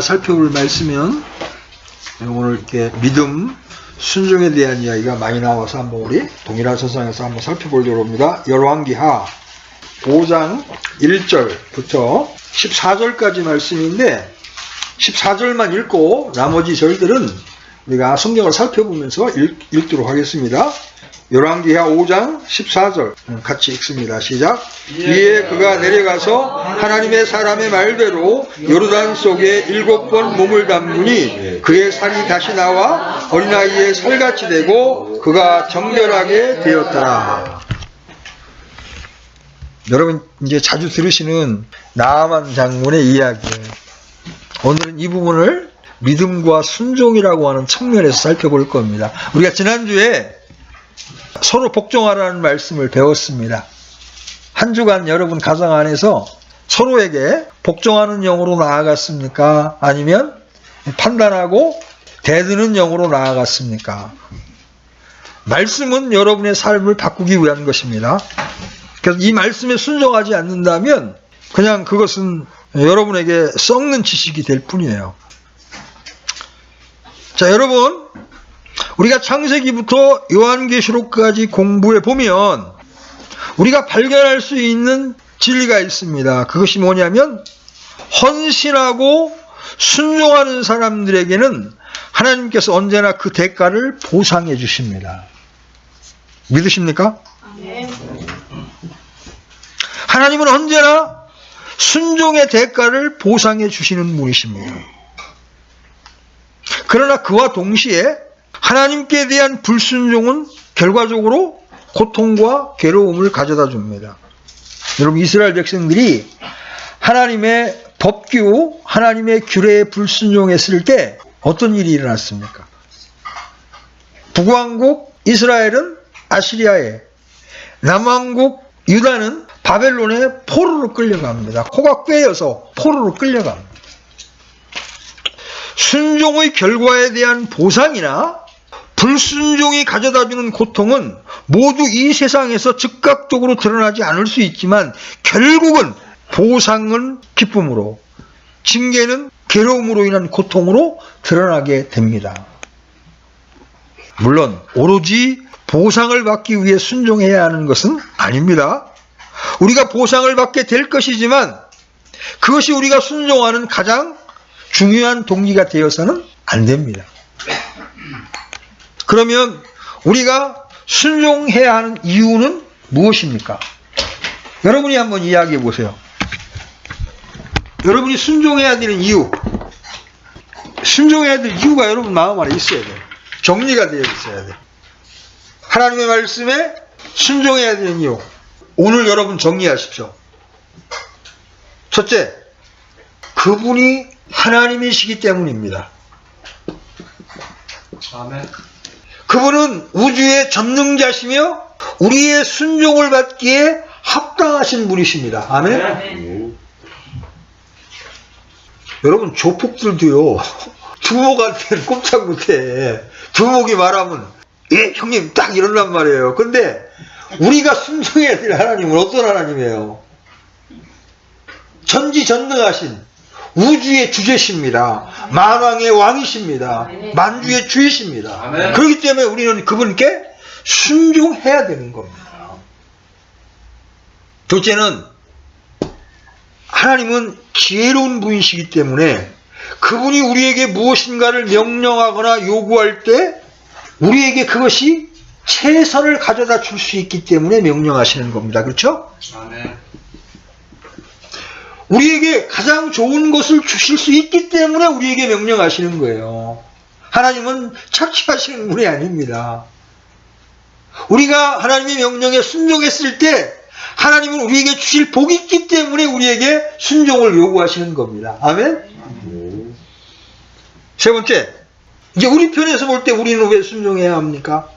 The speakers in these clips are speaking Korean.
살펴볼 말씀은 오늘 이렇게 믿음, 순종에 대한 이야기가 많이 나와서 한번 우리 동일한 서상에서 한번 살펴보도록 합니다. 열왕기하 5장 1절부터 14절까지 말씀인데 14절만 읽고 나머지 절들은 우리가 성경을 살펴보면서 읽도록 하겠습니다. 열왕기하 5장 14절 같이 읽습니다. 시작. 이에 그가 내려가서 하나님의 사람의 말대로 요르단 속에 7번 몸을 담그니 그의 살이 다시 나와 어린아이의 살같이 되고 그가 정결하게 되었더라. 여러분 이제 자주 들으시는 나아만 장군의 이야기예요. 오늘은 이 부분을 믿음과 순종이라고 하는 측면에서 살펴볼 겁니다. 우리가 지난주에 서로 복종하라는 말씀을 배웠습니다. 한 주간 여러분 가정 안에서 서로에게 복종하는 영으로 나아갔습니까? 아니면 판단하고 대드는 영으로 나아갔습니까? 말씀은 여러분의 삶을 바꾸기 위한 것입니다. 그래서 이 말씀에 순종하지 않는다면 그냥 그것은 여러분에게 썩는 지식이 될 뿐이에요. 자, 여러분 우리가 창세기부터 요한계시록까지 공부해 보면 우리가 발견할 수 있는 진리가 있습니다. 그것이 뭐냐면 헌신하고 순종하는 사람들에게는 하나님께서 언제나 그 대가를 보상해 주십니다. 믿으십니까? 네. 하나님은 언제나 순종의 대가를 보상해 주시는 분이십니다. 그러나 그와 동시에 하나님께 대한 불순종은 결과적으로 고통과 괴로움을 가져다 줍니다. 여러분 이스라엘 백성들이 하나님의 법규, 하나님의 규례에 불순종했을 때 어떤 일이 일어났습니까? 북왕국 이스라엘은 아시리아에, 남왕국 유다는 바벨론에 포로로 끌려갑니다. 코가 꿰여서 포로로 끌려갑니다. 순종의 결과에 대한 보상이나 불순종이 가져다주는 고통은 모두 이 세상에서 즉각적으로 드러나지 않을 수 있지만 결국은 보상은 기쁨으로, 징계는 괴로움으로 인한 고통으로 드러나게 됩니다. 물론 오로지 보상을 받기 위해 순종해야 하는 것은 아닙니다. 우리가 보상을 받게 될 것이지만 그것이 우리가 순종하는 가장 중요한 동기가 되어서는 안 됩니다. 그러면 우리가 순종해야 하는 이유는 무엇입니까? 여러분이 한번 이야기해 보세요. 여러분이 순종해야 되는 이유, 순종해야 될 이유가 여러분 마음 안에 있어야 돼요. 정리가 되어 있어야 돼요. 하나님의 말씀에 순종해야 되는 이유, 오늘 여러분 정리하십시오. 첫째, 그분이 하나님이시기 때문입니다. 아멘. 그분은 우주의 전능자시며 우리의 순종을 받기에 합당하신 분이십니다. 아멘. 네. 여러분 조폭들도요 두목한테는 꼼짝 못해. 두목이 말하면 예 형님 딱 이런단 말이에요. 근데 우리가 순종해야 될 하나님은 어떤 하나님이에요? 전지전능하신 우주의 주제십니다. 만왕의 왕이십니다. 만주의 주이십니다. 아멘. 그렇기 때문에 우리는 그분께 순종해야 되는 겁니다. 둘째는 하나님은 지혜로운 분이시기 때문에 그분이 우리에게 무엇인가를 명령하거나 요구할 때 우리에게 그것이 최선을 가져다 줄 수 있기 때문에 명령하시는 겁니다. 그렇죠? 아멘. 우리에게 가장 좋은 것을 주실 수 있기 때문에 우리에게 명령하시는 거예요. 하나님은 착취하시는 분이 아닙니다. 우리가 하나님의 명령에 순종했을 때 하나님은 우리에게 주실 복이 있기 때문에 우리에게 순종을 요구하시는 겁니다. 아멘? 세 번째, 이제 우리 편에서 볼 때 우리는 왜 순종해야 합니까?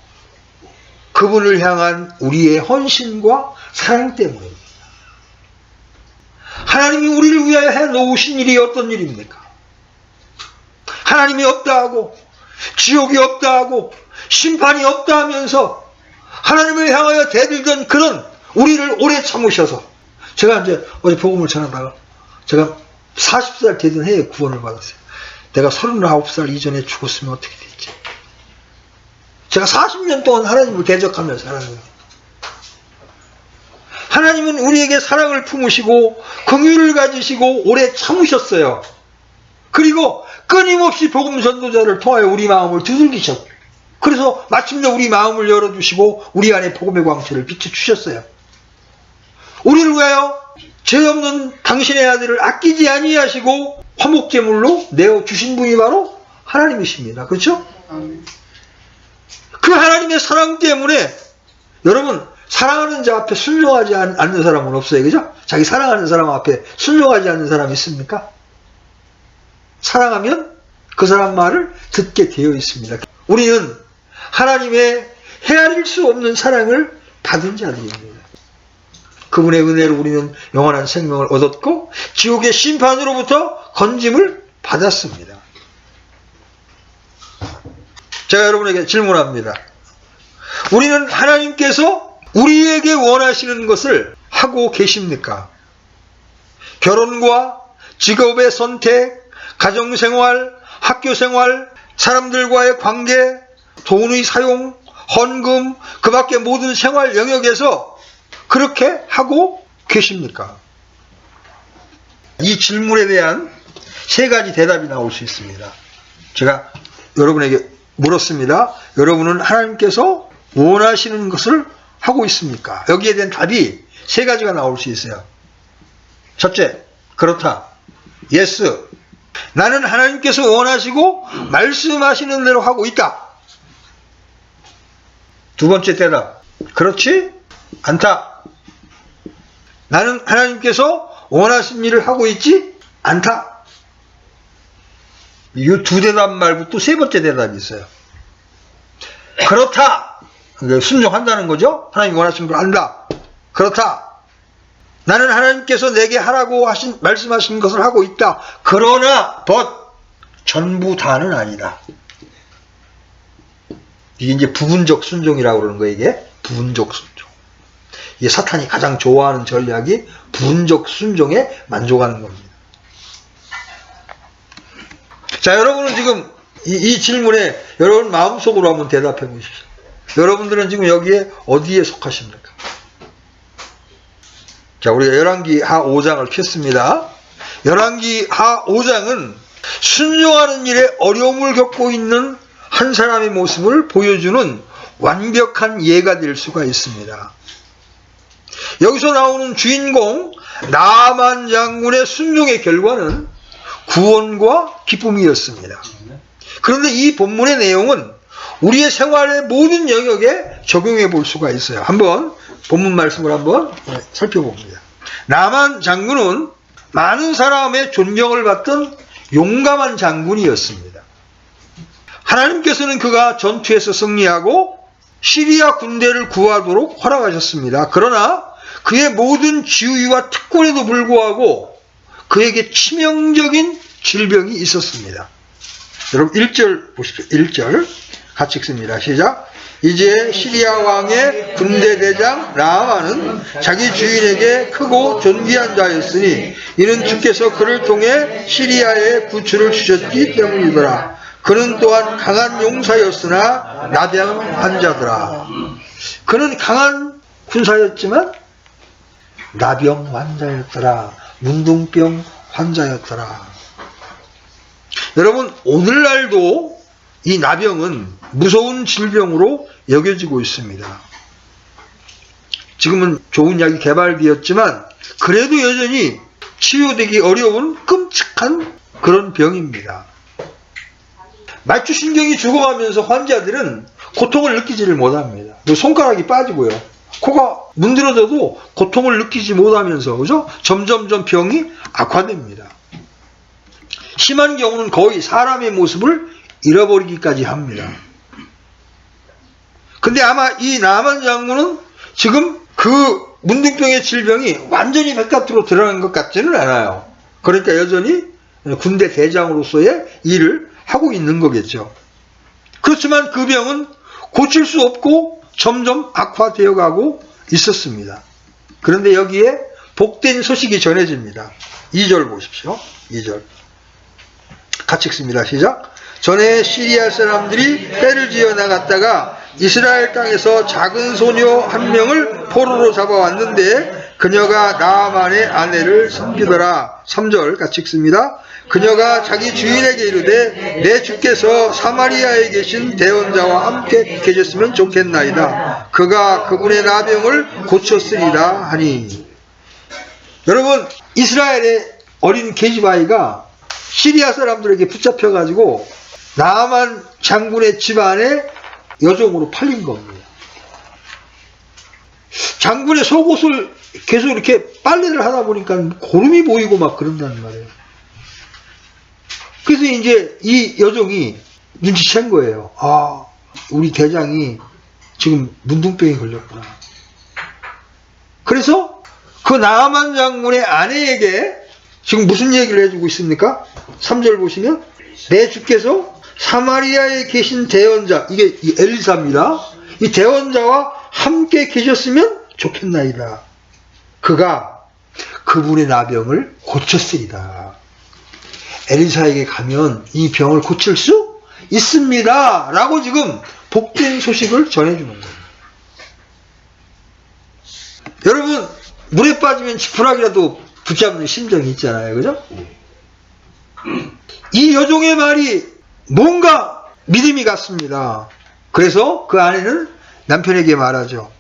그분을 향한 우리의 헌신과 사랑 때문입니다. 하나님이 우리를 위하여 해놓으신 일이 어떤 일입니까? 하나님이 없다 하고 지옥이 없다 하고 심판이 없다 하면서 하나님을 향하여 대들던 그런 우리를 오래 참으셔서 제가 이제 어제 복음을 전하다가 제가 40살 되던 해에 구원을 받았어요. 내가 39살 이전에 죽었으면 어떻게 됐지? 제가 40년 동안 하나님을 대적하며 살았는데, 하나님은 우리에게 사랑을 품으시고 긍휼을 가지시고 오래 참으셨어요. 그리고 끊임없이 복음 전도자를 통하여 우리 마음을 두들기셨고, 그래서 마침내 우리 마음을 열어주시고 우리 안에 복음의 광채를 비춰주셨어요. 우리를 위하여 죄 없는 당신의 아들을 아끼지 아니하시고 화목제물로 내어주신 분이 바로 하나님이십니다. 그렇죠? 그 하나님의 사랑 때문에 여러분, 사랑하는 자 앞에 순종하지 않는 사람은 없어요. 그죠? 자기 사랑하는 사람 앞에 순종하지 않는 사람이 있습니까? 사랑하면 그 사람 말을 듣게 되어 있습니다. 우리는 하나님의 헤아릴 수 없는 사랑을 받은 자들입니다. 그분의 은혜로 우리는 영원한 생명을 얻었고 지옥의 심판으로부터 건짐을 받았습니다. 제가 여러분에게 질문합니다. 우리는 하나님께서 우리에게 원하시는 것을 하고 계십니까? 결혼과 직업의 선택, 가정생활, 학교생활, 사람들과의 관계, 돈의 사용, 헌금, 그 밖의 모든 생활 영역에서 그렇게 하고 계십니까? 이 질문에 대한 세 가지 대답이 나올 수 있습니다. 제가 여러분에게 물었습니다. 여러분은 하나님께서 원하시는 것을 하고 있습니까? 여기에 대한 답이 세 가지가 나올 수 있어요. 첫째, 그렇다. yes. 나는 하나님께서 원하시고 말씀하시는 대로 하고 있다. 두 번째 대답, 그렇지 않다. 나는 하나님께서 원하신 일을 하고 있지 않다. 이 두 대답 말고 또 세 번째 대답이 있어요. 그렇다. 순종한다는 거죠. 하나님 원하시는 걸 한다. 그렇다. 나는 하나님께서 내게 하라고 말씀하신 것을 하고 있다. 그러나 전부 다는 아니다. 이게 이제 부분적 순종이라고 그러는 거예요. 이게 부분적 순종. 이게 사탄이 가장 좋아하는 전략이 부분적 순종에 만족하는 겁니다. 자, 여러분은 지금 이 질문에 여러분 마음속으로 한번 대답해 보십시오. 여러분들은 지금 여기에 어디에 속하십니까? 자, 우리가 열왕기 하 5장을 폈습니다. 열왕기 하 5장은 순종하는 일에 어려움을 겪고 있는 한 사람의 모습을 보여주는 완벽한 예가 될 수가 있습니다. 여기서 나오는 주인공 나만 장군의 순종의 결과는 구원과 기쁨이었습니다. 그런데 이 본문의 내용은 우리의 생활의 모든 영역에 적용해 볼 수가 있어요. 한번 본문 말씀을 한번 살펴봅니다. 나만 장군은 많은 사람의 존경을 받던 용감한 장군이었습니다. 하나님께서는 그가 전투에서 승리하고 시리아 군대를 구하도록 허락하셨습니다. 그러나 그의 모든 지위와 특권에도 불구하고 그에게 치명적인 질병이 있었습니다. 여러분 1절 보십시오. 1절 같이 읽습니다. 시작. 이제 시리아 왕의 군대 대장 나아만은 자기 주인에게 크고 존귀한 자였으니 이는 주께서 그를 통해 시리아에 구출을 주셨기 때문이더라. 그는 또한 강한 용사였으나 나병 환자더라. 그는 강한 군사였지만 나병 환자였더라. 문둥병 환자였더라. 여러분, 오늘날도 이 나병은 무서운 질병으로 여겨지고 있습니다. 지금은 좋은 약이 개발되었지만 그래도 여전히 치료되기 어려운 끔찍한 그런 병입니다. 말초신경이 죽어가면서 환자들은 고통을 느끼지를 못합니다. 손가락이 빠지고요. 코가 문드러져도 고통을 느끼지 못하면서 그죠? 점점점 병이 악화됩니다. 심한 경우는 거의 사람의 모습을 잃어버리기까지 합니다. 근데 아마 이 나만 장군은 지금 그 문둥병의 질병이 완전히 바깥으로 드러난 것 같지는 않아요. 그러니까 여전히 군대 대장으로서의 일을 하고 있는 거겠죠. 그렇지만 그 병은 고칠 수 없고 점점 악화되어 가고 있었습니다. 그런데 여기에 복된 소식이 전해집니다. 2절 보십시오. 2절. 같이 읽습니다. 시작. 전에 시리아 사람들이 때를 지어 나갔다가 이스라엘 땅에서 작은 소녀 한 명을 포로로 잡아왔는데 그녀가 나아만의 아내를 섬기더라. 3절 같이 읽습니다. 그녀가 자기 주인에게 이르되 내 주께서 사마리아에 계신 대언자와 함께 계셨으면 좋겠나이다. 그가 그분의 나병을 고쳤으리라 하니. 여러분, 이스라엘의 어린 계집아이가 시리아 사람들에게 붙잡혀가지고 나아만 장군의 집안에 여종으로 팔린 겁니다. 장군의 속옷을 계속 이렇게 빨래를 하다 보니까 고름이 보이고 막 그런다는 말이에요. 그래서 이제 이 여종이 눈치챈 거예요. 아, 우리 대장이 지금 문둥병이 걸렸구나. 그래서 그 나아만 장군의 아내에게 지금 무슨 얘기를 해주고 있습니까? 3절 보시면 내 주께서 사마리아에 계신 대언자, 이게 엘리사입니다. 이 대언자와 함께 계셨으면 좋겠나이다. 그가 그분의 나병을 고쳤으리다. 엘리사에게 가면 이 병을 고칠 수 있습니다. 라고 지금 복된 소식을 전해주는 거예요. 여러분, 물에 빠지면 지푸라기라도 붙잡는 심정이 있잖아요. 그죠? 이 여종의 말이 뭔가 믿음이 갔습니다. 그래서 그 아내는 남편에게 말하죠.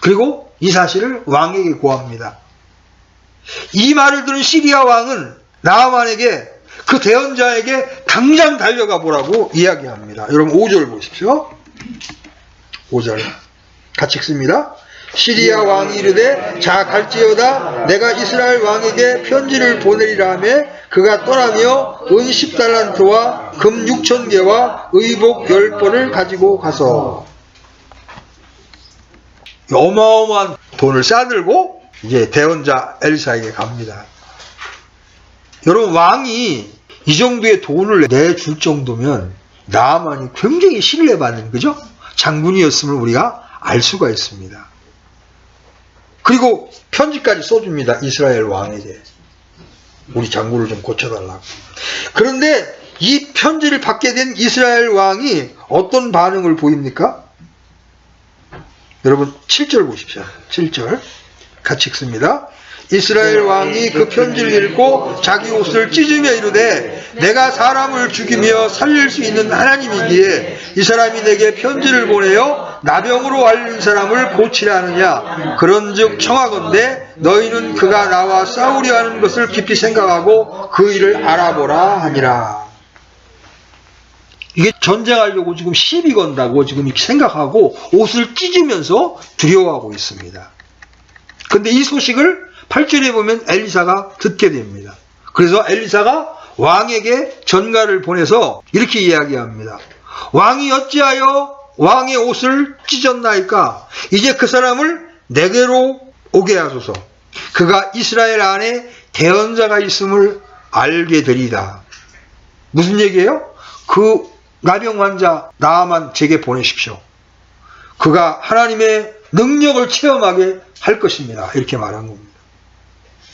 그리고 이 사실을 왕에게 고합니다. 이 말을 들은 시리아 왕은 나아만에게 그 대언자에게 당장 달려가 보라고 이야기합니다. 여러분 5절 보십시오. 5절 같이 읽습니다. 시리아 왕이 이르되 자 갈지어다 내가 이스라엘 왕에게 편지를 보내리라 하며 그가 떠나며 은 10달란트와 금 6,000개와 의복 10벌을 가지고 가서 어마어마한 돈을 싸들고 이제 대언자 엘리사에게 갑니다. 여러분, 왕이 이 정도의 돈을 내줄 정도면 나아만이 굉장히 신뢰받는, 그죠? 장군이었음을 우리가 알 수가 있습니다. 그리고 편지까지 써줍니다. 이스라엘 왕에게. 우리 장군을 좀 고쳐달라고. 그런데 이 편지를 받게 된 이스라엘 왕이 어떤 반응을 보입니까? 여러분 7절 보십시오. 7절 같이 읽습니다. 이스라엘 왕이 그 편지를 읽고 자기 옷을 찢으며 이르되 내가 사람을 죽이며 살릴 수 있는 하나님이기에 이 사람이 내게 편지를 보내어 나병으로 앓는 사람을 고치려 하느냐. 그런즉 청하건대 너희는 그가 나와 싸우려 하는 것을 깊이 생각하고 그 일을 알아보라 하니라. 이게 전쟁하려고 지금 시비 건다고 지금 이렇게 생각하고 옷을 찢으면서 두려워하고 있습니다. 근데 이 소식을 8절에 보면 엘리사가 듣게 됩니다. 그래서 엘리사가 왕에게 전가를 보내서 이렇게 이야기합니다. 왕이 어찌하여 왕의 옷을 찢었나이까? 이제 그 사람을 내게로 오게 하소서. 그가 이스라엘 안에 대언자가 있음을 알게 되리다. 무슨 얘기예요? 그 나병 환자 나아만 제게 보내십시오. 그가 하나님의 능력을 체험하게 할 것입니다. 이렇게 말한 겁니다.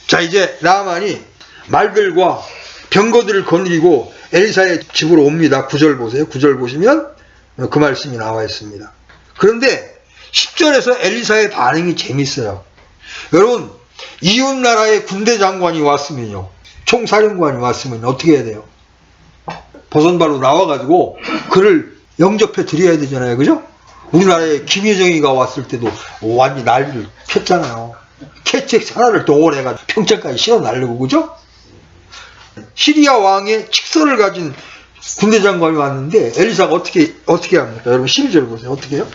자, 이제 나아만이 말들과 병거들을 거느리고 엘리사의 집으로 옵니다. 9절 보세요. 9절 보시면 그 말씀이 나와 있습니다. 그런데 10절에서 엘리사의 반응이 재밌어요. 여러분, 이웃 나라의 군대 장관이 왔으면요, 총사령관이 왔으면 어떻게 해야 돼요? 버선발로 나와가지고 그를 영접해 드려야 되잖아요. 그죠? 우리나라에 김여정이가 왔을 때도 완전히 난리를 폈잖아요. 캐책 하나를 동원해가지고 평창까지 실어 날리고, 그죠? 시리아 왕의 칙서를 가진 군대 장관이 왔는데 엘리사가 어떻게 합니까? 여러분 12절 보세요. 어떻게 해요?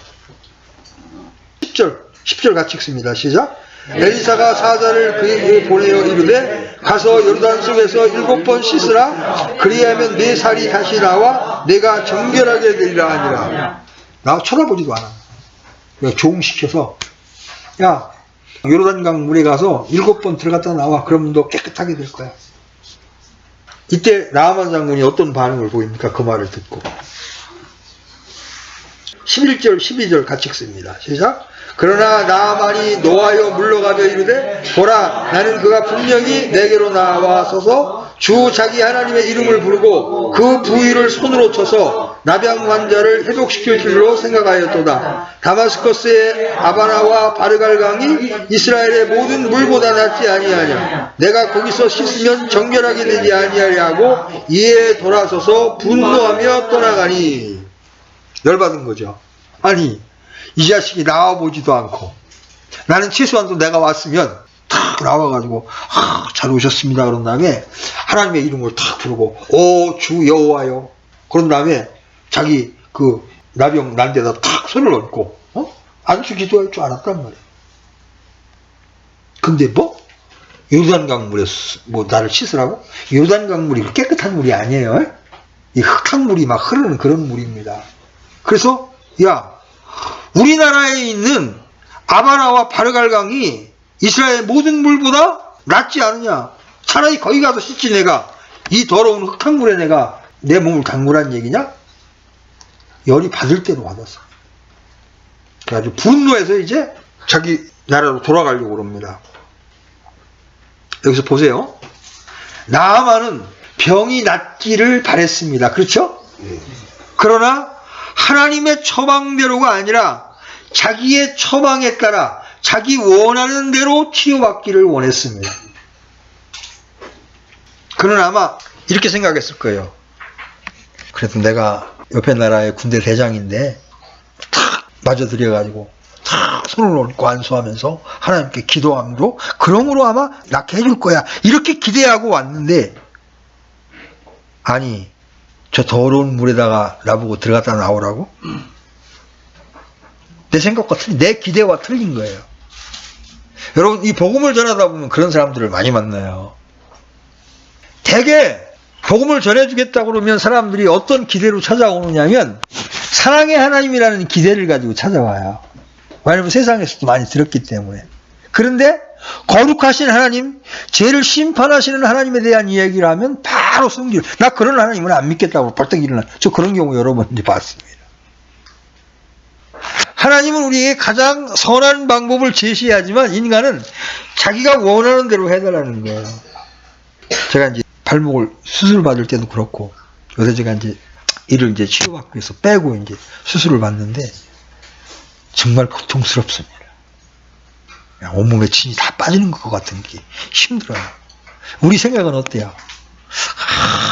10절 같이 읽습니다. 시작. 엘리사가 사자를 그에게 보내어 이르되 가서 요르단 속에서 7번 씻으라. 그리하면 네 살이 다시 나와 내가 정결하게 되리라 하니라. 나 쳐다보지도 않아. 내가 조응시켜서 야, 요르단강 물에 가서 7번 들어갔다 나와. 그러면 너 깨끗하게 될 거야. 이때 나아만 장군이 어떤 반응을 보입니까? 그 말을 듣고 11절 12절 같이 읽습니다. 시작. 그러나 나아만이 노하여 물러가며 이르되 보라 나는 그가 분명히 내게로 나와서서 주 자기 하나님의 이름을 부르고 그 부위를 손으로 쳐서 나병 환자를 회복시킬 줄로 생각하였도다. 다마스커스의 아바나와 바르갈강이 이스라엘의 모든 물보다 낫지 아니하냐. 내가 거기서 씻으면 정결하게 되지 아니하냐 하고 이에 돌아서서 분노하며 떠나가니. 열받은 거죠. 아니 이 자식이 나와보지도 않고, 나는 최소한도 내가 왔으면 탁 나와가지고 잘 오셨습니다 그런 다음에 하나님의 이름을 탁 부르고 오 주 여호와여 그런 다음에 자기 그 나병 난 데다 탁 손을 얹고 안수 기도할 줄 알았단 말이야. 근데 뭐 요단강물에서 뭐 나를 씻으라고? 요단강물이 깨끗한 물이 아니에요. 이 흙탕물이 막 흐르는 그런 물입니다. 그래서 야, 우리나라에 있는 아바나와 바르갈강이 이스라엘 모든 물보다 낫지 않느냐. 차라리 거기 가서 씻지 내가. 이 더러운 흙탕물에 내가 내 몸을 담그란 얘기냐? 열이 받을 대로 받았어. 그래가지고 분노해서 이제 자기 나라로 돌아가려고 그럽니다. 여기서 보세요. 나아만은 병이 낫기를 바랬습니다. 그렇죠? 그러나 하나님의 처방대로가 아니라 자기의 처방에 따라 자기 원하는 대로 치유받기를 원했습니다. 그는 아마 이렇게 생각했을 거예요. 그래도 내가 옆에 나라의 군대 대장인데 탁 맞아들여가지고 탁 손을 얹고 안수하면서 하나님께 기도함으로 그러므로 아마 낫게 해줄 거야 이렇게 기대하고 왔는데, 아니 저 더러운 물에다가 나보고 들어갔다 나오라고? 내 생각과 내 기대와 틀린 거예요. 여러분 이 복음을 전하다 보면 그런 사람들을 많이 만나요. 대개 복음을 전해주겠다 그러면 사람들이 어떤 기대로 찾아오느냐면 사랑의 하나님이라는 기대를 가지고 찾아와요. 왜냐하면 세상에서도 많이 들었기 때문에. 그런데 거룩하신 하나님, 죄를 심판하시는 하나님에 대한 이야기를 하면 바로 숨기를. 나 그런 하나님은 안 믿겠다고 벌떡 일어나. 저 그런 경우 여러 번 봤습니다. 하나님은 우리에게 가장 선한 방법을 제시하지만 인간은 자기가 원하는 대로 해달라는 거예요. 제가 이제 발목을 수술 받을 때도 그렇고, 요새 제가 이제 이를 이제 치료받기 위해서 빼고 이제 수술을 받는데 정말 고통스럽습니다. 온몸에 진이 다 빠지는 것 같은 게 힘들어요. 우리 생각은 어때요?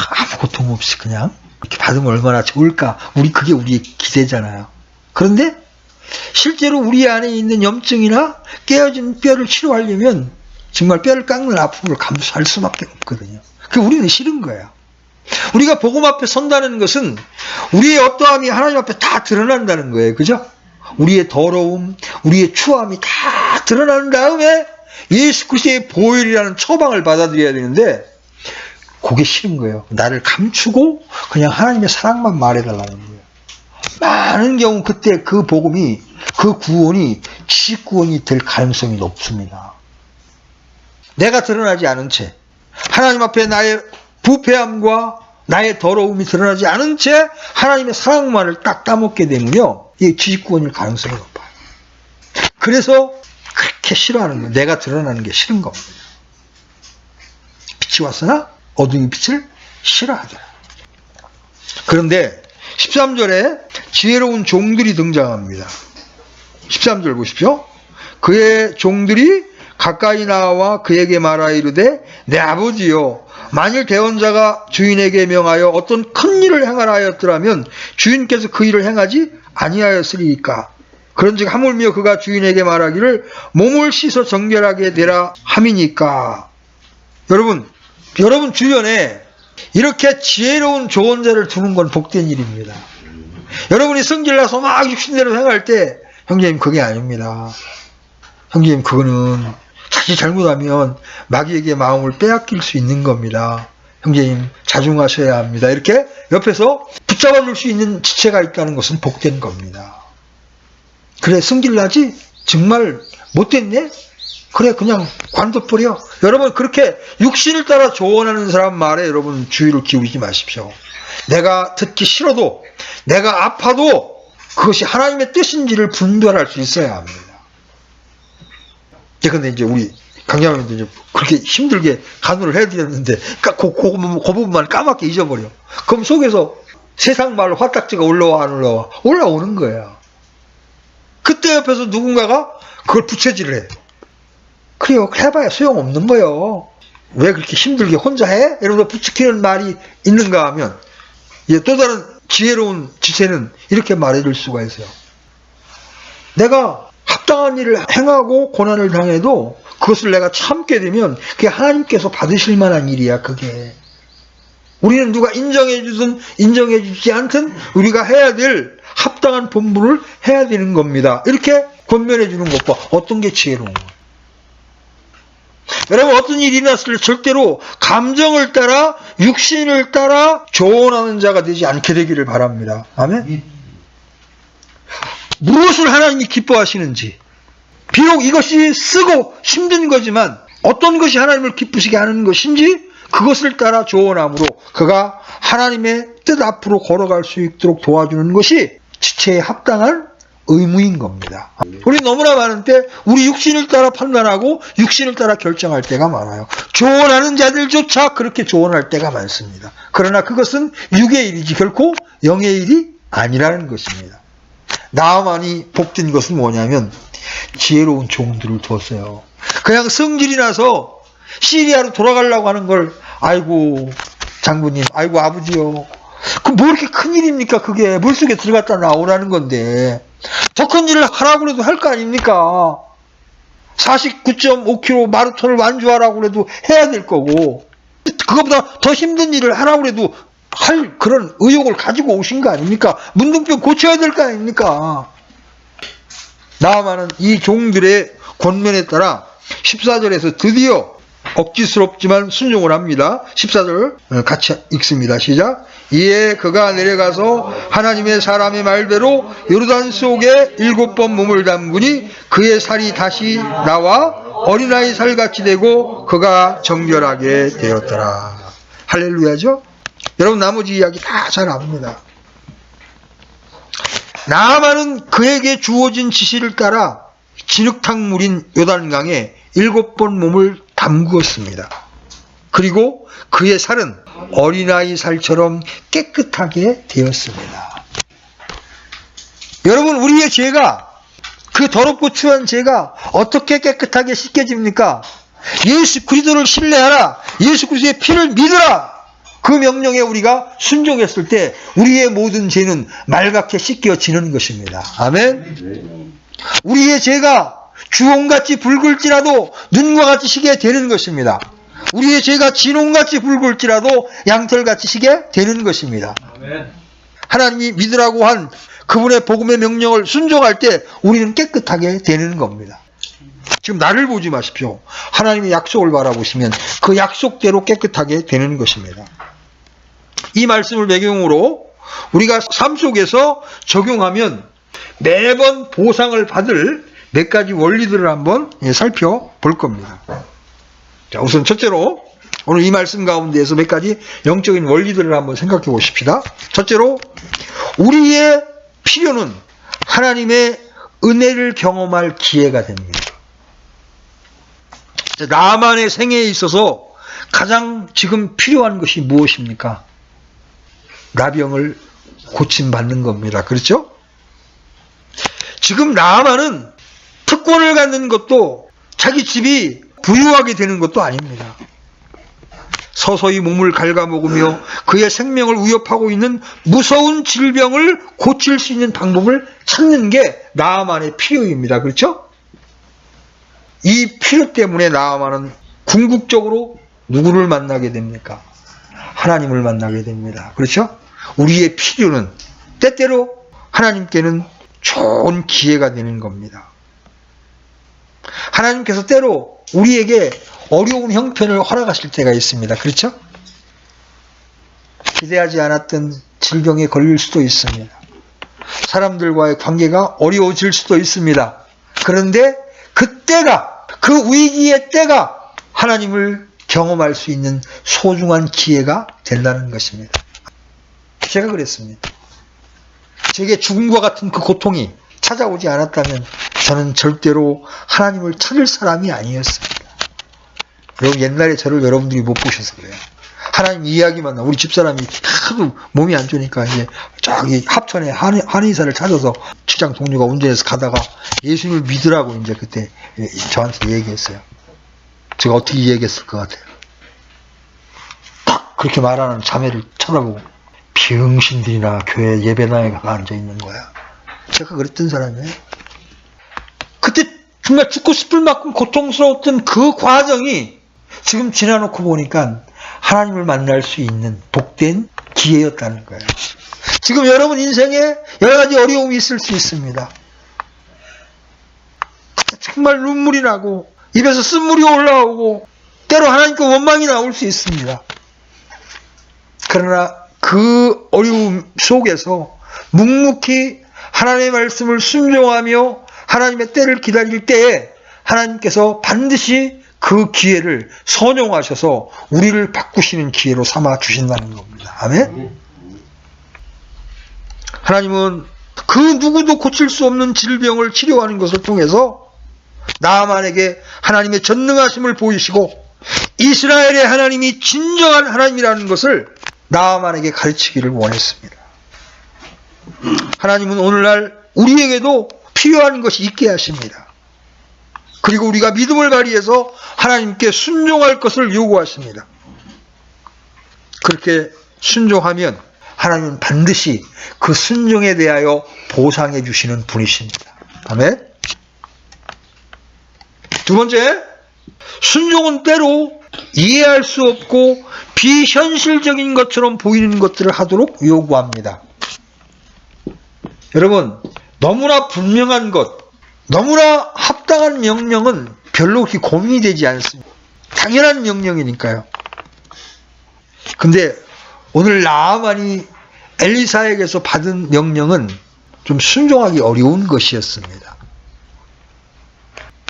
아무 고통 없이 그냥 이렇게 받으면 얼마나 좋을까? 그게 우리의 기대잖아요. 그런데 실제로 우리 안에 있는 염증이나 깨어진 뼈를 치료하려면 정말 뼈를 깎는 아픔을 감수할 수밖에 없거든요. 그게 우리는 싫은 거야. 우리가 복음 앞에 선다는 것은 우리의 어떠함이 하나님 앞에 다 드러난다는 거예요. 그죠? 우리의 더러움, 우리의 추함이 다 드러난 다음에 예수 그리스도의 보혈이라는 처방을 받아들여야 되는데 그게 싫은 거예요. 나를 감추고 그냥 하나님의 사랑만 말해달라는 거예요. 많은 경우 그때 그 복음이, 그 구원이 지구원이 될 가능성이 높습니다. 내가 드러나지 않은 채, 하나님 앞에 나의 부패함과 나의 더러움이 드러나지 않은 채 하나님의 사랑만을 딱 따먹게 되면요, 이 지구원일 가능성이 높아요. 그래서 그렇게 싫어하는 거예요. 내가 드러나는 게 싫은 겁니다. 빛이 왔으나 어둠이 빛을 싫어하더라. 그런데 13절에 지혜로운 종들이 등장합니다. 13절 보십시오. 그의 종들이 가까이 나와 그에게 말하 이르되 내 아버지여, 만일 대언자가 주인에게 명하여 어떤 큰 일을 행하라 하였더라면 주인께서 그 일을 행하지 아니하였으리이까. 그런즉 하물며 그가 주인에게 말하기를 몸을 씻어 정결하게 되라 함이니까. 여러분 주변에 이렇게 지혜로운 조언자를 두는 건 복된 일입니다. 여러분이 성질나서 막 육신대로 행할 때, 형제님 그게 아닙니다. 형제님 그거는 자칫 잘못하면 마귀에게 마음을 빼앗길 수 있는 겁니다. 형제님 자중하셔야 합니다. 이렇게 옆에서 붙잡아줄 수 있는 지체가 있다는 것은 복된 겁니다. 그래 성질나지? 정말 못됐네? 그래 그냥 관둬버려. 여러분 그렇게 육신을 따라 조언하는 사람 말에 여러분 주의를 기울이지 마십시오. 내가 듣기 싫어도, 내가 아파도 그것이 하나님의 뜻인지를 분별할 수 있어야 합니다. 그런데 이제 우리 강자님도 이제 그렇게 힘들게 간호를 해드렸는데, 그 부분만 까맣게 잊어버려. 그럼 속에서 세상 말로 화딱지가 올라와, 안 올라와? 올라오는 거야. 그때 옆에서 누군가가 그걸 부채질을 해. 그래요. 해봐야 소용없는 거예요. 왜 그렇게 힘들게 혼자 해? 이러면서 부추기는 말이 있는가 하면, 또 다른 지혜로운 지체는 이렇게 말해줄 수가 있어요. 내가 합당한 일을 행하고 고난을 당해도 그것을 내가 참게 되면 그게 하나님께서 받으실 만한 일이야, 그게. 우리는 누가 인정해주든 인정해주지 않든 우리가 해야 될 합당한 본분을 해야 되는 겁니다. 이렇게 권면해주는 것과 어떤 게 지혜로운 거예요. 여러분, 어떤 일이 일어났을 때 절대로 감정을 따라 육신을 따라 조언하는 자가 되지 않게 되기를 바랍니다. 아멘. 무엇을 하나님이 기뻐하시는지, 비록 이것이 쓰고 힘든 거지만 어떤 것이 하나님을 기쁘시게 하는 것인지 그것을 따라 조언함으로 그가 하나님의 뜻 앞으로 걸어갈 수 있도록 도와주는 것이 지체에 합당한 의무인 겁니다. 우리 너무나 많은 때 우리 육신을 따라 판단하고 육신을 따라 결정할 때가 많아요. 조언하는 자들조차 그렇게 조언할 때가 많습니다. 그러나 그것은 육의 일이지 결코 영의 일이 아니라는 것입니다. 나만이 복된 것은 뭐냐면 지혜로운 종들을 뒀어요. 그냥 성질이 나서 시리아로 돌아가려고 하는 걸, 아이고 장군님, 아이고 아버지요, 그 뭐 이렇게 큰일입니까? 그게 물속에 들어갔다 나오라는 건데 더 큰 일을 하라고 해도 할 거 아닙니까? 49.5km 마라톤을 완주하라고 해도 해야 될 거고, 그것보다 더 힘든 일을 하라고 해도 할 그런 의욕을 가지고 오신 거 아닙니까? 문둥병 고쳐야 될 거 아닙니까? 나아만은 이 종들의 권면에 따라 14절에서 드디어 억지스럽지만 순종을 합니다. 14절 같이 읽습니다. 시작. 이에 그가 내려가서 하나님의 사람의 말대로 요르단 속에 7번 몸을 담그니 그의 살이 다시 나와 어린아이 살같이 되고 그가 정결하게 되었더라. 할렐루야죠? 여러분, 나머지 이야기 다 잘 압니다. 나아만은 그에게 주어진 지시를 따라 진흙탕물인 요단강에 7번 몸을 담그었습니다. 그리고 그의 살은 어린아이 살처럼 깨끗하게 되었습니다. 여러분, 우리의 죄가, 그 더럽고 추한 죄가 어떻게 깨끗하게 씻겨집니까? 예수 그리스도를 신뢰하라, 예수 그리스도의 피를 믿으라, 그 명령에 우리가 순종했을 때 우리의 모든 죄는 맑게 씻겨지는 것입니다. 아멘. 우리의 죄가 주홍같이 붉을지라도 눈과 같이 시게 되는 것입니다. 우리의 죄가 진홍같이 붉을지라도 양털같이 시게 되는 것입니다. 하나님이 믿으라고 한 그분의 복음의 명령을 순종할 때 우리는 깨끗하게 되는 겁니다. 지금 나를 보지 마십시오. 하나님의 약속을 바라보시면 그 약속대로 깨끗하게 되는 것입니다. 이 말씀을 배경으로 우리가 삶 속에서 적용하면 매번 보상을 받을 몇 가지 원리들을 한번 살펴볼 겁니다. 자, 우선 첫째로 오늘 이 말씀 가운데에서 몇 가지 영적인 원리들을 한번 생각해 보십시다. 첫째로, 우리의 필요는 하나님의 은혜를 경험할 기회가 됩니다. 나만의 생애에 있어서 가장 지금 필요한 것이 무엇입니까? 나병을 고침받는 겁니다. 그렇죠? 지금 나만은 특권을 갖는 것도 자기 집이 부유하게 되는 것도 아닙니다. 서서히 몸을 갉아먹으며 그의 생명을 위협하고 있는 무서운 질병을 고칠 수 있는 방법을 찾는 게 나아만의 필요입니다. 그렇죠? 이 필요 때문에 나아만은 궁극적으로 누구를 만나게 됩니까? 하나님을 만나게 됩니다. 그렇죠? 우리의 필요는 때때로 하나님께는 좋은 기회가 되는 겁니다. 하나님께서 때로 우리에게 어려운 형편을 허락하실 때가 있습니다. 그렇죠? 기대하지 않았던 질병에 걸릴 수도 있습니다. 사람들과의 관계가 어려워질 수도 있습니다. 그런데 그때가, 그 위기의 때가 하나님을 경험할 수 있는 소중한 기회가 된다는 것입니다. 제가 그랬습니다. 제게 죽음과 같은 그 고통이 찾아오지 않았다면 저는 절대로 하나님을 찾을 사람이 아니었습니다. 여러분 옛날에 저를 여러분들이 못 보셔서 그래요. 하나님 이야기만 나. 우리 집사람이 하도 몸이 안 좋으니까 이제 저기 합천에 한의사를 찾아서 직장 동료가 운전해서 가다가 예수님을 믿으라고 이제 그때 저한테 얘기했어요. 제가 어떻게 얘기했을 것 같아요? 딱 그렇게 말하는 자매를 쳐다보고 병신들이나 교회 예배당에 가 앉아 있는 거야. 제가 그랬던 사람이에요. 그때 정말 죽고 싶을 만큼 고통스러웠던 그 과정이 지금 지나놓고 보니까 하나님을 만날 수 있는 복된 기회였다는 거예요. 지금 여러분 인생에 여러 가지 어려움이 있을 수 있습니다. 정말 눈물이 나고 입에서 쓴물이 올라오고 때로 하나님께 원망이 나올 수 있습니다. 그러나 그 어려움 속에서 묵묵히 하나님의 말씀을 순종하며 하나님의 때를 기다릴 때에 하나님께서 반드시 그 기회를 선용하셔서 우리를 바꾸시는 기회로 삼아 주신다는 겁니다. 아멘? 하나님은 그 누구도 고칠 수 없는 질병을 치료하는 것을 통해서 나아만에게 하나님의 전능하심을 보이시고 이스라엘의 하나님이 진정한 하나님이라는 것을 나아만에게 가르치기를 원했습니다. 하나님은 오늘날 우리에게도 필요한 것이 있게 하십니다. 그리고 우리가 믿음을 발휘해서 하나님께 순종할 것을 요구하십니다. 그렇게 순종하면 하나님은 반드시 그 순종에 대하여 보상해 주시는 분이십니다. 아멘. 두 번째, 순종은 때로 이해할 수 없고 비현실적인 것처럼 보이는 것들을 하도록 요구합니다. 여러분, 너무나 분명한 것, 너무나 합당한 명령은 별로 그렇게 고민이 되지 않습니다. 당연한 명령이니까요. 근데 오늘 나아만이 엘리사에게서 받은 명령은 좀 순종하기 어려운 것이었습니다.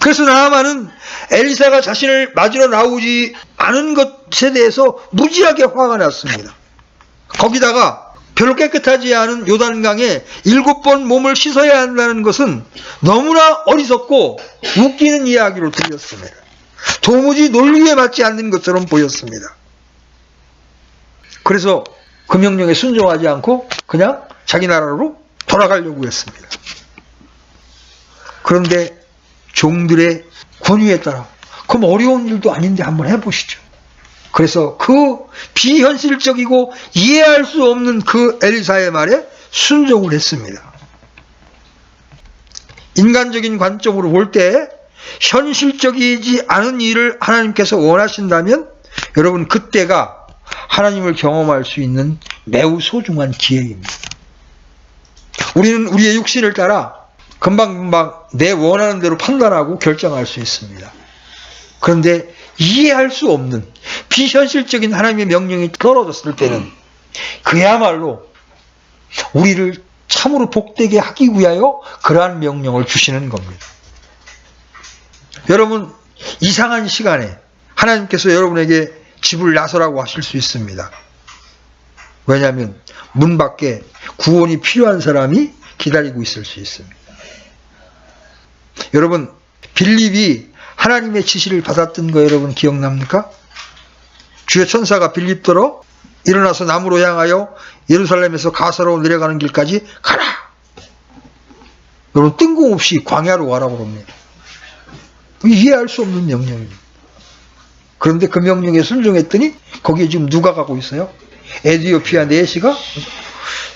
그래서 나아만은 엘리사가 자신을 맞으러 나오지 않은 것에 대해서 무지하게 화가 났습니다. 거기다가 별로 깨끗하지 않은 요단강에 7번 몸을 씻어야 한다는 것은 너무나 어리석고 웃기는 이야기로 들렸습니다. 도무지 논리에 맞지 않는 것처럼 보였습니다. 그래서 그 명령에 순종하지 않고 그냥 자기 나라로 돌아가려고 했습니다. 그런데 종들의 권유에 따라 그럼 어려운 일도 아닌데 한번 해보시죠. 그래서 그 비현실적이고 이해할 수 없는 그 엘리사의 말에 순종을 했습니다. 인간적인 관점으로 볼 때 현실적이지 않은 일을 하나님께서 원하신다면 여러분 그때가 하나님을 경험할 수 있는 매우 소중한 기회입니다. 우리는 우리의 육신을 따라 금방금방 내 원하는 대로 판단하고 결정할 수 있습니다. 그런데 이해할 수 없는 비현실적인 하나님의 명령이 떨어졌을 때는 그야말로 우리를 참으로 복되게 하기 위하여 그러한 명령을 주시는 겁니다. 여러분, 이상한 시간에 하나님께서 여러분에게 집을 나서라고 하실 수 있습니다. 왜냐하면 문 밖에 구원이 필요한 사람이 기다리고 있을 수 있습니다. 여러분, 빌립이 하나님의 지시를 받았던 거 여러분 기억납니까? 주의 천사가 빌립더러 일어나서 남으로 향하여 예루살렘에서 가사로 내려가는 길까지 가라. 여러분 뜬금없이 광야로 가라고 그럽니다. 이해할 수 없는 명령입니다. 그런데 그 명령에 순종했더니 거기에 지금 누가 가고 있어요? 에디오피아 내시가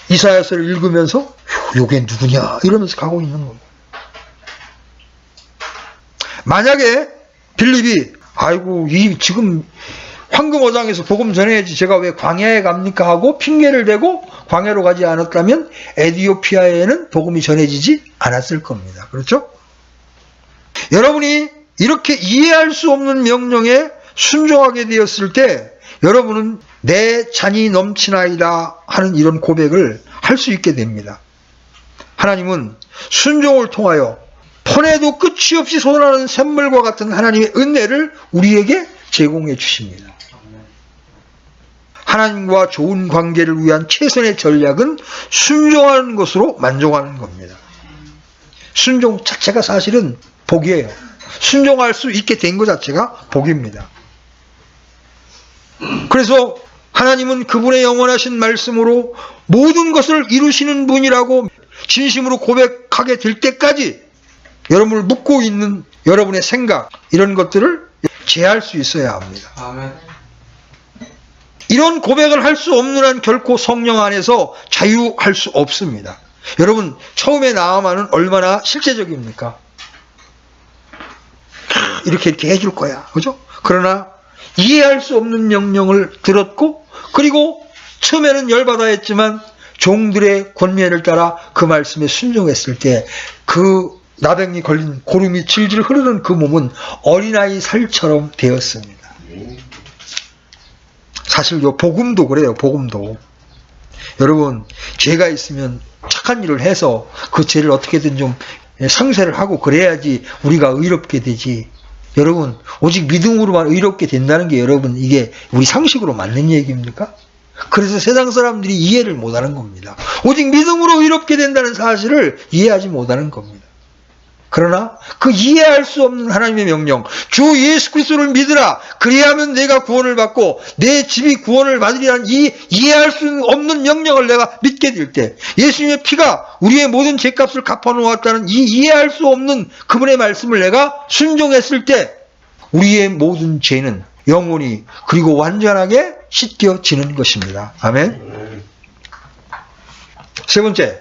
이사야서를 읽으면서 요게 누구냐 이러면서 가고 있는 겁니다. 만약에 빌립이 아이고 이 지금 황금어장에서 복음 전해야지 제가 왜 광야에 갑니까 하고 핑계를 대고 광야로 가지 않았다면 에디오피아에는 복음이 전해지지 않았을 겁니다. 그렇죠? 여러분이 이렇게 이해할 수 없는 명령에 순종하게 되었을 때 여러분은 내 잔이 넘치나이다 하는 이런 고백을 할 수 있게 됩니다. 하나님은 순종을 통하여 폰에도 끝이 없이 솟아나는 샘물과 같은 하나님의 은혜를 우리에게 제공해 주십니다. 하나님과 좋은 관계를 위한 최선의 전략은 순종하는 것으로 만족하는 겁니다. 순종 자체가 사실은 복이에요. 순종할 수 있게 된 것 자체가 복입니다. 그래서 하나님은 그분의 영원하신 말씀으로 모든 것을 이루시는 분이라고 진심으로 고백하게 될 때까지 여러분을 묻고 있는 여러분의 생각, 이런 것들을 제할 수 있어야 합니다. 아멘. 이런 고백을 할 수 없는 한 결코 성령 안에서 자유할 수 없습니다. 여러분, 처음에 나아만은 얼마나 실제적입니까? 이렇게 해줄 거야. 그죠? 그러나 이해할 수 없는 명령을 들었고, 그리고 처음에는 열받아 했지만 종들의 권면을 따라 그 말씀에 순종했을 때 그 나병이 걸린 고름이 질질 흐르는 그 몸은 어린아이 살처럼 되었습니다. 사실 요 복음도 그래요. 복음도. 여러분, 죄가 있으면 착한 일을 해서 그 죄를 어떻게든 좀 상쇄를 하고 그래야지 우리가 의롭게 되지. 여러분, 오직 믿음으로만 의롭게 된다는 게 여러분, 이게 우리 상식으로 맞는 얘기입니까? 그래서 세상 사람들이 이해를 못하는 겁니다. 오직 믿음으로 의롭게 된다는 사실을 이해하지 못하는 겁니다. 그러나 그 이해할 수 없는 하나님의 명령, 주 예수 그리스도를 믿으라. 그리하면 내가 구원을 받고 내 집이 구원을 받으리라는 이 이해할 수 없는 명령을 내가 믿게 될 때, 예수님의 피가 우리의 모든 죄값을 갚아놓았다는 이 이해할 수 없는 그분의 말씀을 내가 순종했을 때 우리의 모든 죄는 영원히 그리고 완전하게 씻겨지는 것입니다. 아멘. 세 번째,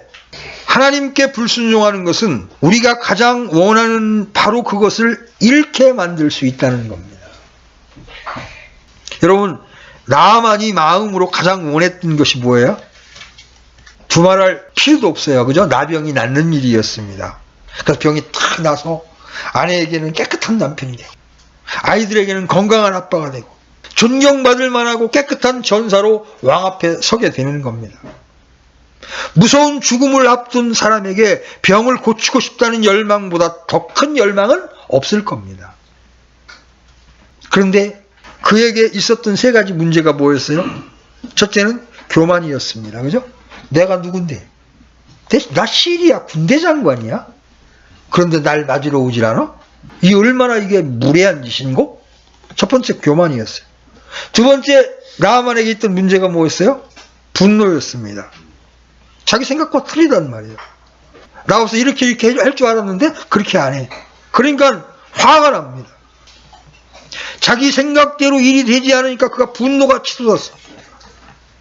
하나님께 불순종하는 것은 우리가 가장 원하는 바로 그것을 잃게 만들 수 있다는 겁니다. 여러분, 나아만이 마음으로 가장 원했던 것이 뭐예요? 두말할 필요도 없어요. 그죠? 나병이 낫는 일이었습니다. 그래서 병이 탁 나서 아내에게는 깨끗한 남편이 되고, 아이들에게는 건강한 아빠가 되고, 존경받을 만하고 깨끗한 전사로 왕 앞에 서게 되는 겁니다. 무서운 죽음을 앞둔 사람에게 병을 고치고 싶다는 열망보다 더 큰 열망은 없을 겁니다. 그런데 그에게 있었던 세 가지 문제가 뭐였어요? 첫째는 교만이었습니다. 그죠? 내가 누군데? 나 시리아 군대 장관이야? 그런데 날 맞으러 오질 않아? 이 얼마나 이게 무례한 짓인고? 첫 번째 교만이었어요. 두 번째, 나아만에게 있던 문제가 뭐였어요? 분노였습니다. 자기 생각과 틀리단 말이에요. 나와서 이렇게 할 줄 알았는데 그렇게 안 해. 그러니까 화가 납니다. 자기 생각대로 일이 되지 않으니까 그가 분노가 치솟았어.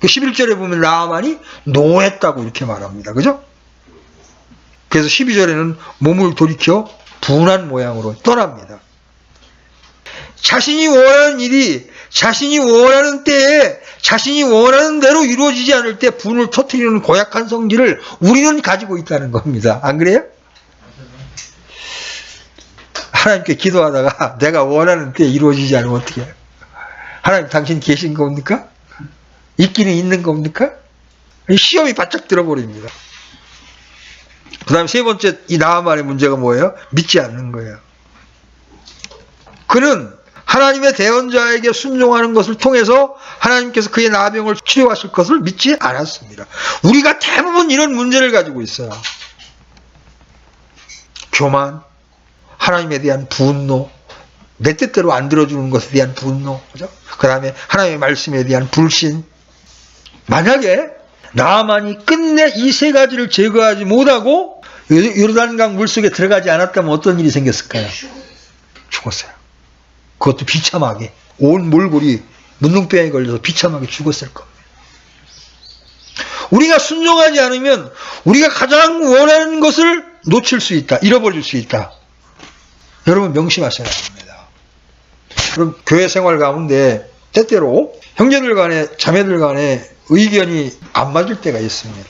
11절에 보면 나아만이 노했다고 이렇게 말합니다. 그죠? 그래서 12절에는 몸을 돌이켜 분한 모양으로 떠납니다. 자신이 원하는 일이 자신이 원하는 때에 자신이 원하는 대로 이루어지지 않을 때 분을 터뜨리는 고약한 성질을 우리는 가지고 있다는 겁니다. 안 그래요? 하나님께 기도하다가 내가 원하는 때에 이루어지지 않으면 어떻게 해요? 하나님, 당신 계신 겁니까? 있기는 있는 겁니까? 시험이 바짝 들어버립니다. 그 다음 세 번째, 이 나아만의 문제가 뭐예요? 믿지 않는 거예요. 그는 하나님의 대언자에게 순종하는 것을 통해서 하나님께서 그의 나병을 치료하실 것을 믿지 않았습니다. 우리가 대부분 이런 문제를 가지고 있어요. 교만, 하나님에 대한 분노, 내 뜻대로 안 들어주는 것에 대한 분노, 그죠? 그 다음에 하나님의 말씀에 대한 불신. 만약에 나아만이 끝내 이 세 가지를 제거하지 못하고 요르단강 물속에 들어가지 않았다면 어떤 일이 생겼을까요? 죽었어요. 그것도 비참하게. 온 몰골이 문둥병에 걸려서 비참하게 죽었을 겁니다. 우리가 순종하지 않으면 우리가 가장 원하는 것을 놓칠 수 있다. 잃어버릴 수 있다. 여러분, 명심하셔야 합니다. 그럼 교회 생활 가운데 때때로 형제들 간에 자매들 간에 의견이 안 맞을 때가 있습니다.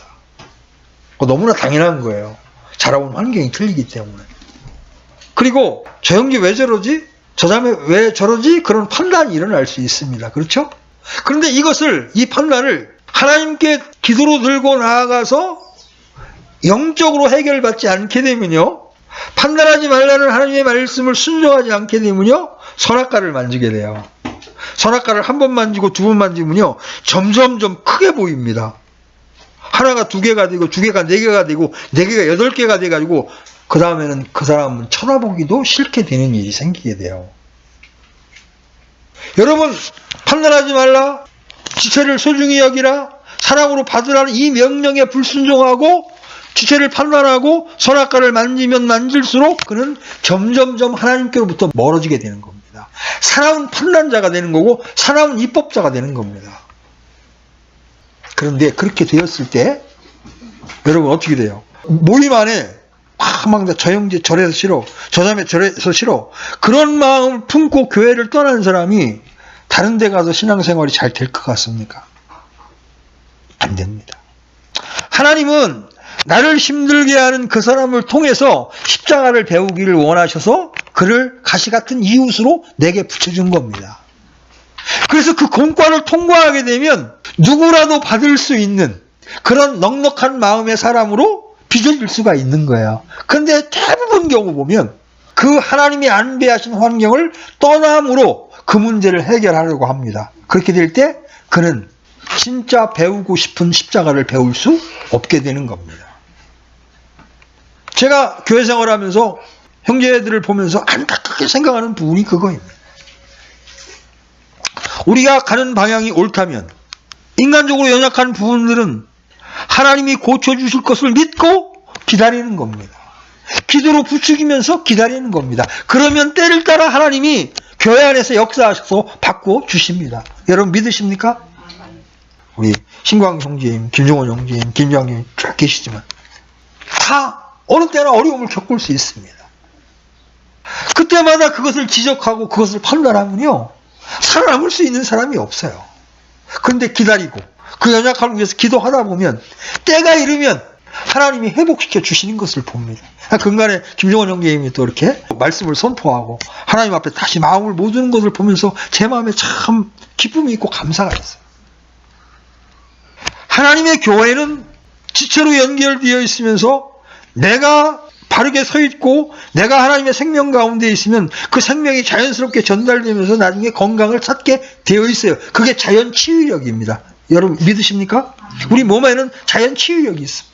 너무나 당연한 거예요. 자라온 환경이 틀리기 때문에. 그리고 저 형제 왜 저러지? 저 자매 왜 저러지? 그런 판단이 일어날 수 있습니다. 그렇죠? 그런데 이 판단을 하나님께 기도로 들고 나아가서 영적으로 해결받지 않게 되면요, 판단하지 말라는 하나님의 말씀을 순종하지 않게 되면요, 선악과를 만지게 돼요. 선악과를 한 번 만지고 두 번 만지면요, 점점점 크게 보입니다. 하나가 두 개가 되고, 두 개가 네 개가 되고, 네 개가 8개가 돼가지고, 그 다음에는 그 사람은 쳐다보기도 싫게 되는 일이 생기게 돼요. 여러분, 판단하지 말라, 지체를 소중히 여기라, 사랑으로 받으라는 이 명령에 불순종하고 지체를 판단하고 선악과를 만지면 만질수록 그는 점점점 하나님께로부터 멀어지게 되는 겁니다. 사나운 판단자가 되는 거고 사나운 입법자가 되는 겁니다. 그런데 그렇게 되었을 때 여러분 어떻게 돼요? 모임 안에 막 저 형제 저래서 싫어, 저 자매 저래서 싫어, 그런 마음을 품고 교회를 떠난 사람이 다른 데 가서 신앙생활이 잘 될 것 같습니까? 안 됩니다. 하나님은 나를 힘들게 하는 그 사람을 통해서 십자가를 배우기를 원하셔서 그를 가시같은 이웃으로 내게 붙여준 겁니다. 그래서 그 공과를 통과하게 되면 누구라도 받을 수 있는 그런 넉넉한 마음의 사람으로 빚어질 수가 있는 거예요. 그런데 대부분 경우 보면 그 하나님이 안배하신 환경을 떠남으로 그 문제를 해결하려고 합니다. 그렇게 될 때 그는 진짜 배우고 싶은 십자가를 배울 수 없게 되는 겁니다. 제가 교회 생활하면서 형제들을 보면서 안타깝게 생각하는 부분이 그거입니다. 우리가 가는 방향이 옳다면 인간적으로 연약한 부분들은 하나님이 고쳐주실 것을 믿고 기다리는 겁니다. 기도로 부추기면서 기다리는 겁니다. 그러면 때를 따라 하나님이 교회 안에서 역사하셔서 바꾸어 주십니다. 여러분 믿으십니까? 우리 신광 형제님, 김종원 형제님, 김장님 쫙 계시지만 다 어느 때나 어려움을 겪을 수 있습니다. 그때마다 그것을 지적하고 그것을 판단하면요, 살아남을 수 있는 사람이 없어요. 그런데 기다리고 그 연약함을 위해서 기도하다 보면 때가 이르면 하나님이 회복시켜 주시는 것을 봅니다. 근간에 김종원 형제님이 또 이렇게 말씀을 선포하고 하나님 앞에 다시 마음을 모으는 것을 보면서 제 마음에 참 기쁨이 있고 감사가 있어요. 하나님의 교회는 지체로 연결되어 있으면서 내가 바르게 서 있고 내가 하나님의 생명 가운데 있으면 그 생명이 자연스럽게 전달되면서 나중에 건강을 찾게 되어 있어요. 그게 자연 치유력입니다. 여러분 믿으십니까? 우리 몸에는 자연 치유력이 있습니다.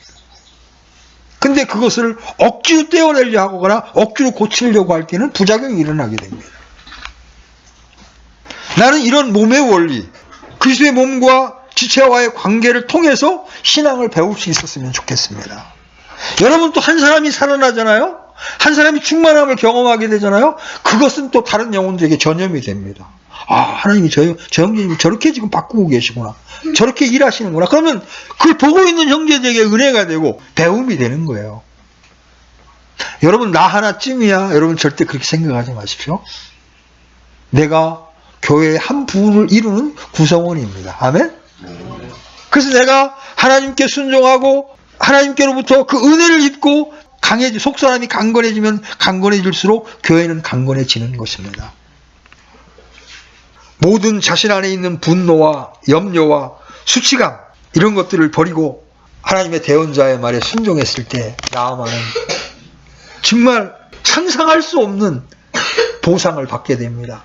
근데 그것을 억지로 떼어내려 하거나 억지로 고치려고 할 때는 부작용이 일어나게 됩니다. 나는 이런 몸의 원리, 그리스도의 몸과 지체와의 관계를 통해서 신앙을 배울 수 있었으면 좋겠습니다. 여러분 또 한 사람이 살아나잖아요. 한 사람이 충만함을 경험하게 되잖아요. 그것은 또 다른 영혼들에게 전염이 됩니다. 아, 하나님이 저 형제님이 저렇게 지금 바꾸고 계시구나, 저렇게 일하시는구나. 그러면 그걸 보고 있는 형제들에게 은혜가 되고 배움이 되는 거예요. 여러분 나 하나쯤이야, 여러분 절대 그렇게 생각하지 마십시오. 내가 교회의 한 부분을 이루는 구성원입니다. 아멘? 그래서 내가 하나님께 순종하고 하나님께로부터 그 은혜를 입고 속 사람이 강건해지면 강건해질수록 교회는 강건해지는 것입니다. 모든 자신 안에 있는 분노와 염려와 수치감 이런 것들을 버리고 하나님의 대언자의 말에 순종했을 때 나아만은 정말 상상할 수 없는 보상을 받게 됩니다.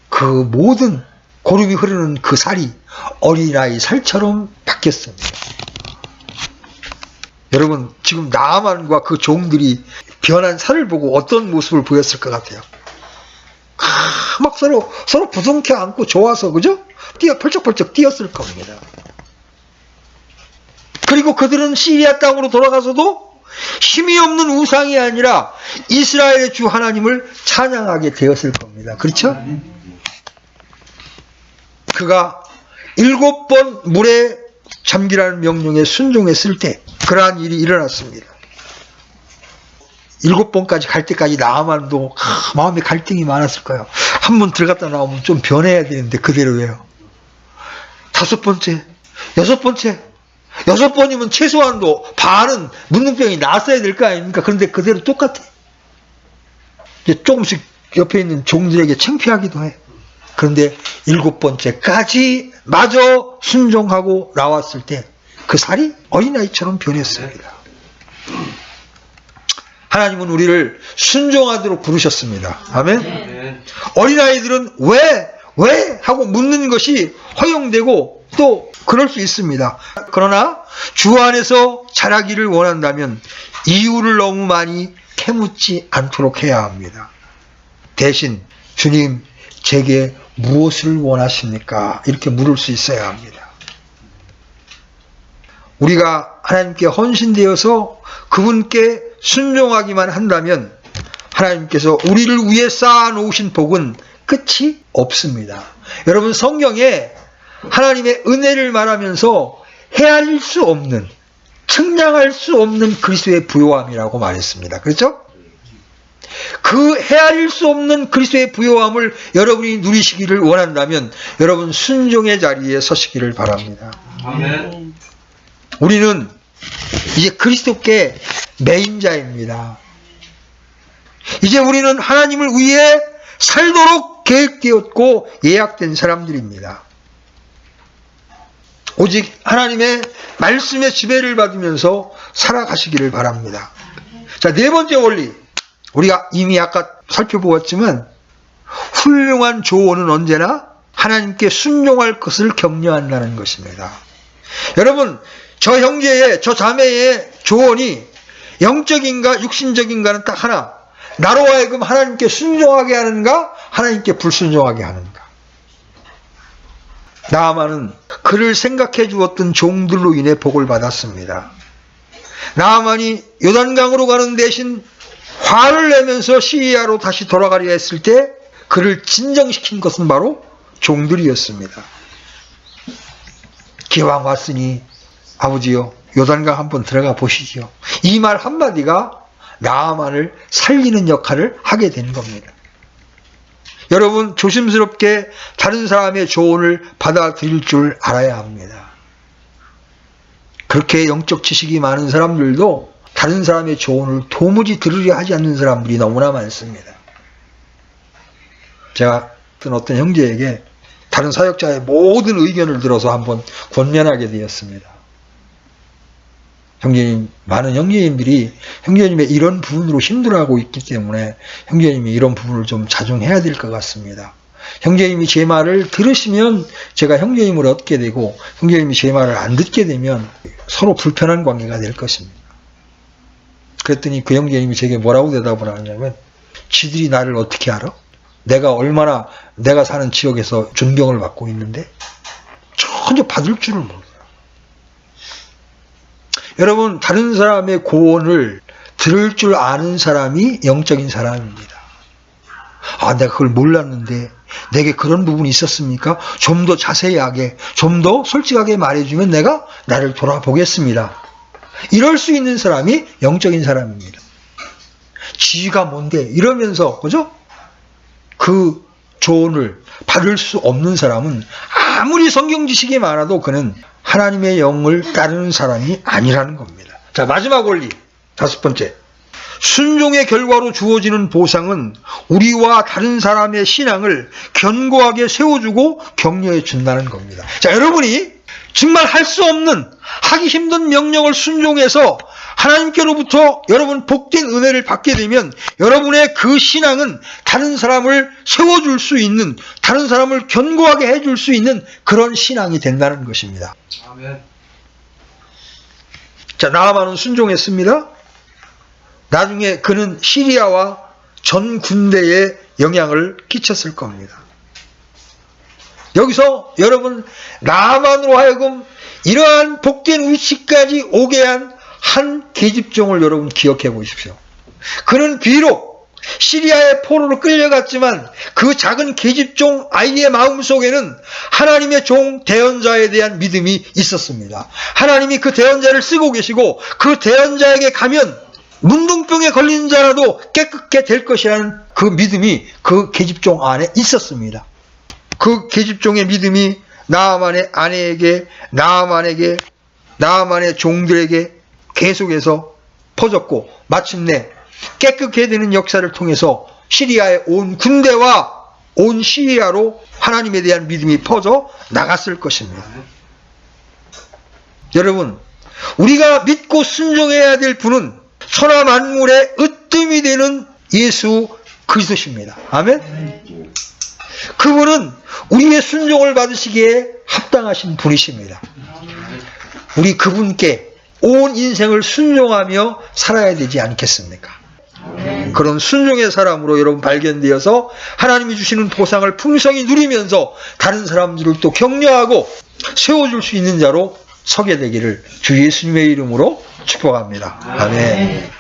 그 모든 고름이 흐르는 그 살이 어린아이 살처럼 바뀌었습니다. 여러분 지금 나아만과 그 종들이 변한 살을 보고 어떤 모습을 보였을 것 같아요? 막 서로 부둥켜 안고 좋아서, 그죠? 펄쩍펄쩍 뛰었을 겁니다. 그리고 그들은 시리아 땅으로 돌아가서도 힘이 없는 우상이 아니라 이스라엘의 주 하나님을 찬양하게 되었을 겁니다. 그렇죠? 그가 7번 물에 잠기라는 명령에 순종했을 때 그러한 일이 일어났습니다. 7번까지 갈 때까지 나아만도 마음에 갈등이 많았을 거예요. 한 번 들어갔다 나오면 좀 변해야 되는데 그대로 왜요? 5번째, 6번째, 6번이면 최소한도 반은 문둥병이 났어야 될 거 아닙니까? 그런데 그대로 똑같아. 이제 조금씩 옆에 있는 종들에게 창피하기도 해. 그런데 7번째까지 마저 순종하고 나왔을 때 그 살이 어린아이처럼 변했습니다. 하나님은 우리를 순종하도록 부르셨습니다. 아멘? 어린아이들은 왜? 하고 묻는 것이 허용되고 또 그럴 수 있습니다. 그러나 주 안에서 자라기를 원한다면 이유를 너무 많이 캐묻지 않도록 해야 합니다. 대신 주님 제게 무엇을 원하십니까? 이렇게 물을 수 있어야 합니다. 우리가 하나님께 헌신되어서 그분께 순종하기만 한다면 하나님께서 우리를 위해 쌓아놓으신 복은 끝이 없습니다. 여러분, 성경에 하나님의 은혜를 말하면서 헤아릴 수 없는, 측량할 수 없는 그리스도의 부요함이라고 말했습니다. 그렇죠? 그 헤아릴 수 없는 그리스도의 부요함을 여러분이 누리시기를 원한다면 여러분 순종의 자리에 서시기를 바랍니다. 아멘. 우리는 이제 그리스도께 매인자입니다. 이제 우리는 하나님을 위해 살도록 계획되었고 예약된 사람들입니다. 오직 하나님의 말씀의 지배를 받으면서 살아가시기를 바랍니다. 자, 네 번째 원리. 우리가 이미 아까 살펴보았지만 훌륭한 조언은 언제나 하나님께 순종할 것을 격려한다는 것입니다. 여러분, 저 형제의, 저 자매의 조언이 영적인가 육신적인가는 딱 하나. 나로 하여금 하나님께 순종하게 하는가, 하나님께 불순종하게 하는가. 나아만은 그를 생각해 주었던 종들로 인해 복을 받았습니다. 나아만이 요단강으로 가는 대신 화를 내면서 시리아로 다시 돌아가려 했을 때 그를 진정시킨 것은 바로 종들이었습니다. 기왕 왔으니 아버지요, 요단강 한번 들어가 보시지요. 이 말 한마디가 나아만을 살리는 역할을 하게 되는 겁니다. 여러분, 조심스럽게 다른 사람의 조언을 받아들일 줄 알아야 합니다. 그렇게 영적 지식이 많은 사람들도 다른 사람의 조언을 도무지 들으려 하지 않는 사람들이 너무나 많습니다. 제가 어떤 형제에게 다른 사역자의 모든 의견을 들어서 한번 권면하게 되었습니다. 형제님, 많은 형제님들이 형제님의 이런 부분으로 힘들어하고 있기 때문에 형제님이 이런 부분을 좀 자중해야 될 것 같습니다. 형제님이 제 말을 들으시면 제가 형제님을 얻게 되고 형제님이 제 말을 안 듣게 되면 서로 불편한 관계가 될 것입니다. 그랬더니 그 형제님이 제게 뭐라고 대답을 하냐면, 지들이 나를 어떻게 알아? 내가 얼마나 내가 사는 지역에서 존경을 받고 있는데 전혀 받을 줄을 몰라요. 여러분, 다른 사람의 고언을 들을 줄 아는 사람이 영적인 사람입니다. 아, 내가 그걸 몰랐는데 내게 그런 부분이 있었습니까? 좀 더 자세하게, 좀 더 솔직하게 말해주면 내가 나를 돌아보겠습니다. 이럴 수 있는 사람이 영적인 사람입니다. 지가 뭔데 이러면서, 그죠? 그 조언을 받을 수 없는 사람은 아무리 성경 지식이 많아도 그는 하나님의 영을 따르는 사람이 아니라는 겁니다. 자, 마지막 원리, 다섯 번째. 순종의 결과로 주어지는 보상은 우리와 다른 사람의 신앙을 견고하게 세워주고 격려해 준다는 겁니다. 자, 여러분이 정말 할 수 없는, 하기 힘든 명령을 순종해서 하나님께로부터 여러분 복된 은혜를 받게 되면 여러분의 그 신앙은 다른 사람을 세워줄 수 있는, 다른 사람을 견고하게 해줄 수 있는 그런 신앙이 된다는 것입니다. 아멘. 자, 나아만은 순종했습니다. 나중에 그는 시리아와 전 군대에 영향을 끼쳤을 겁니다. 여기서 여러분, 나아만으로 하여금 이러한 복된 위치까지 오게 한 계집종을 여러분 기억해 보십시오. 그는 비록 시리아의 포로로 끌려갔지만 그 작은 계집종 아이의 마음속에는 하나님의 종 대언자에 대한 믿음이 있었습니다. 하나님이 그 대언자를 쓰고 계시고 그 대언자에게 가면 문둥병에 걸린 자라도 깨끗게 될 것이라는 그 믿음이 그 계집종 안에 있었습니다. 그 계집종의 믿음이 나아만의 아내에게, 나아만의 종들에게 계속해서 퍼졌고 마침내 깨끗게 되는 역사를 통해서 시리아의 온 군대와 온 시리아로 하나님에 대한 믿음이 퍼져 나갔을 것입니다. 여러분, 우리가 믿고 순종해야 될 분은 천하 만물의 으뜸이 되는 예수 그리스도십니다. 아멘. 그분은 우리의 순종을 받으시기에 합당하신 분이십니다. 우리 그분께 온 인생을 순종하며 살아야 되지 않겠습니까? 그런 순종의 사람으로 여러분 발견되어서 하나님이 주시는 보상을 풍성히 누리면서 다른 사람들을 또 격려하고 세워줄 수 있는 자로 서게 되기를 주 예수님의 이름으로 축복합니다. 아멘.